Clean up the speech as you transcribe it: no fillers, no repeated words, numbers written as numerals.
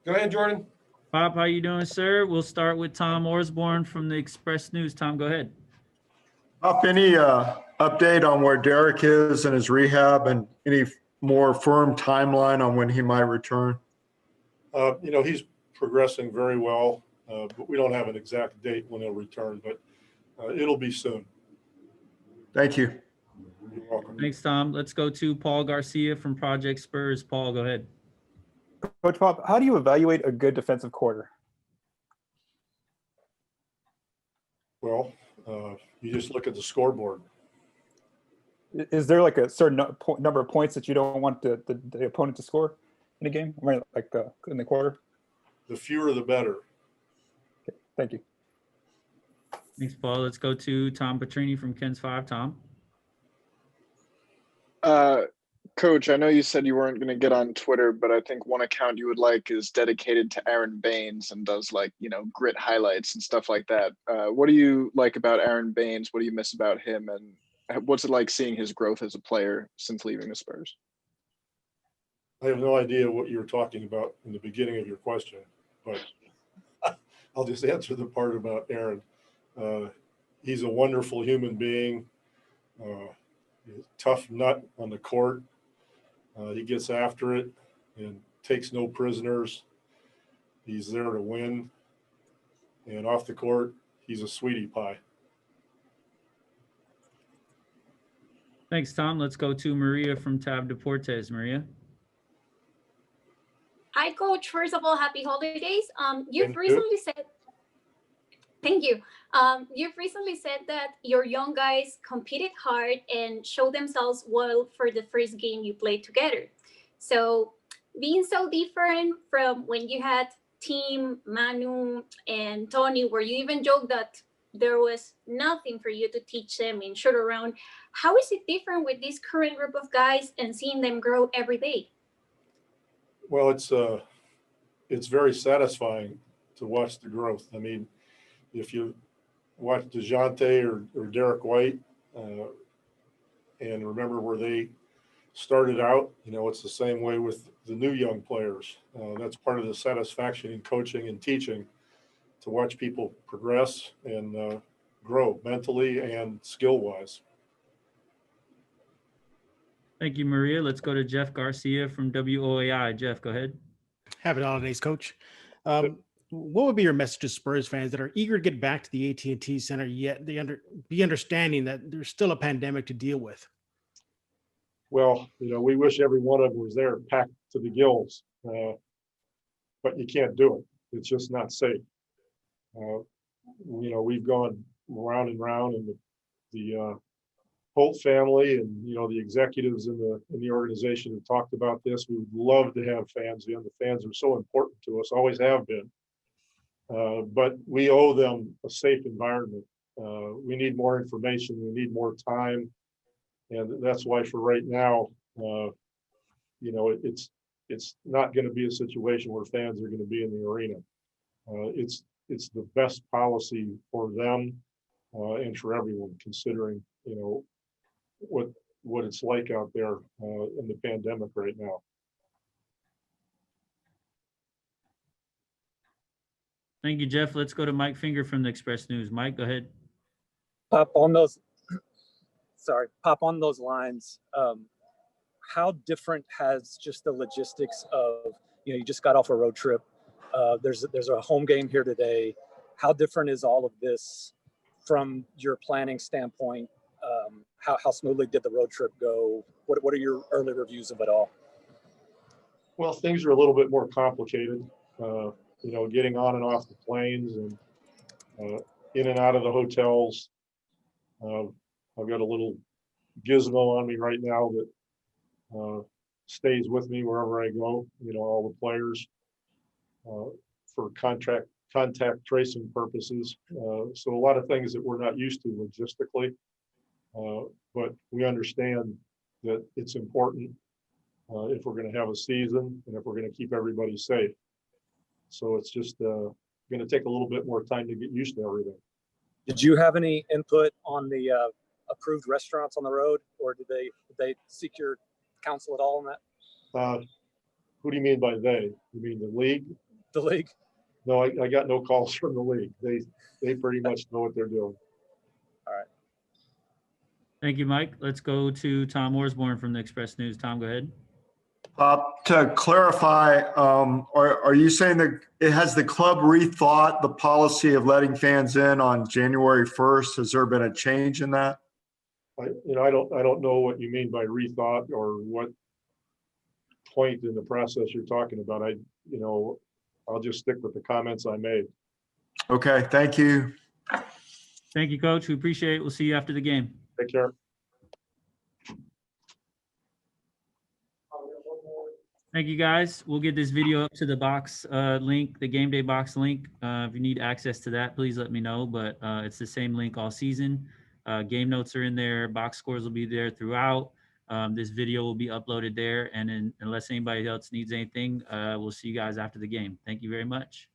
Go ahead, Jordan. Pop, how you doing, sir? We'll start with Tom Orsborn from the Express News. Tom, go ahead. Pop, any update on where Derrick is in his rehab and any more firm timeline on when he might return? He's progressing very well, but we don't have an exact date when he'll return, but it'll be soon. Thank you. You're welcome. Thanks, Tom. Let's go to Paul Garcia from Project Spurs. Paul, go ahead. Coach Pop, how do you evaluate a good defensive quarter? Well, you just look at the scoreboard. Is there like a certain number of points that you don't want the opponent to score in a game, right? Like in the quarter? The fewer, the better. Okay, thank you. Thanks, Paul. Let's go to Tom Petrini from Ken's 5. Tom. Coach, I know you said you weren't going to get on Twitter, but I think one account you would like is dedicated to Aaron Baines and does grit highlights and stuff like that. What do you like about Aaron Baines? What do you miss about him? And what's it like seeing his growth as a player since leaving the Spurs? I have no idea what you were talking about in the beginning of your question, but I'll just answer the part about Aaron. He's a wonderful human being, he's a tough nut on the court. He gets after it and takes no prisoners. He's there to win. And off the court, he's a sweetie pie. Thanks, Tom. Let's go to Maria from Tab Deportes. Maria. Hi, Coach. First of all, happy holidays. You've recently said, thank you. You've recently said that your young guys competed hard and showed themselves well for the first game you played together. So being so different from when you had Team, Manu, and Tony, where you even joked that there was nothing for you to teach them in shoot around, how is it different with this current group of guys and seeing them grow every day? Well, it's very satisfying to watch the growth. I mean, if you watch DeJounte or Derrick White and remember where they started out, it's the same way with the new young players. That's part of the satisfaction in coaching and teaching, to watch people progress and grow mentally and skill-wise. Thank you, Maria. Let's go to Jeff Garcia from WOAI. Jeff, go ahead. Happy holidays, Coach. What would be your message to Spurs fans that are eager to get back to the AT&T Center, yet they be understanding that there's still a pandemic to deal with? Well, we wish every one of them was there packed to the gills, but you can't do it. It's just not safe. We've gone round and round, and the Holt family and the executives in the organization have talked about this. We would love to have fans in. The fans are so important to us, always have been. But we owe them a safe environment. We need more information. We need more time, and that's why for right now, it's not going to be a situation where fans are going to be in the arena. It's the best policy for them and for everyone, considering what it's like out there in the pandemic right now. Thank you, Jeff. Let's go to Mike Finger from the Express News. Mike, go ahead. Pop on those lines. How different has just the logistics of, you just got off a road trip. There's a home game here today. How different is all of this from your planning standpoint? How smoothly did the road trip go? What are your early reviews of it all? Well, things are a little bit more complicated. Getting on and off the planes and in and out of the hotels. I've got a little gizmo on me right now that stays with me wherever I go. All the players for contact tracing purposes. So a lot of things that we're not used to logistically. But we understand that it's important if we're going to have a season and if we're going to keep everybody safe. So it's just going to take a little bit more time to get used to everything. Did you have any input on the approved restaurants on the road, or did they seek your counsel at all on that? Who do you mean by they? You mean the league? the league? No, I got no calls from the league. They pretty much know what they're doing. Thank you, Mike. Let's go to Tom Orsborn from the Express News. Tom, go ahead. To clarify, are you saying that has the club rethought the policy of letting fans in on January 1st? Has there been a change in that? I don't know what you mean by rethought or what point in the process you're talking about. I'll just stick with the comments I made. Okay, thank you. Thank you, Coach. We appreciate it. We'll see you after the game. Take care. Thank you, guys. We'll get this video up to the box link, the game day box link. If you need access to that, please let me know. But it's the same link all season. Game notes are in there. Box scores will be there throughout. This video will be uploaded there. And unless anybody else needs anything, we'll see you guys after the game. Thank you very much.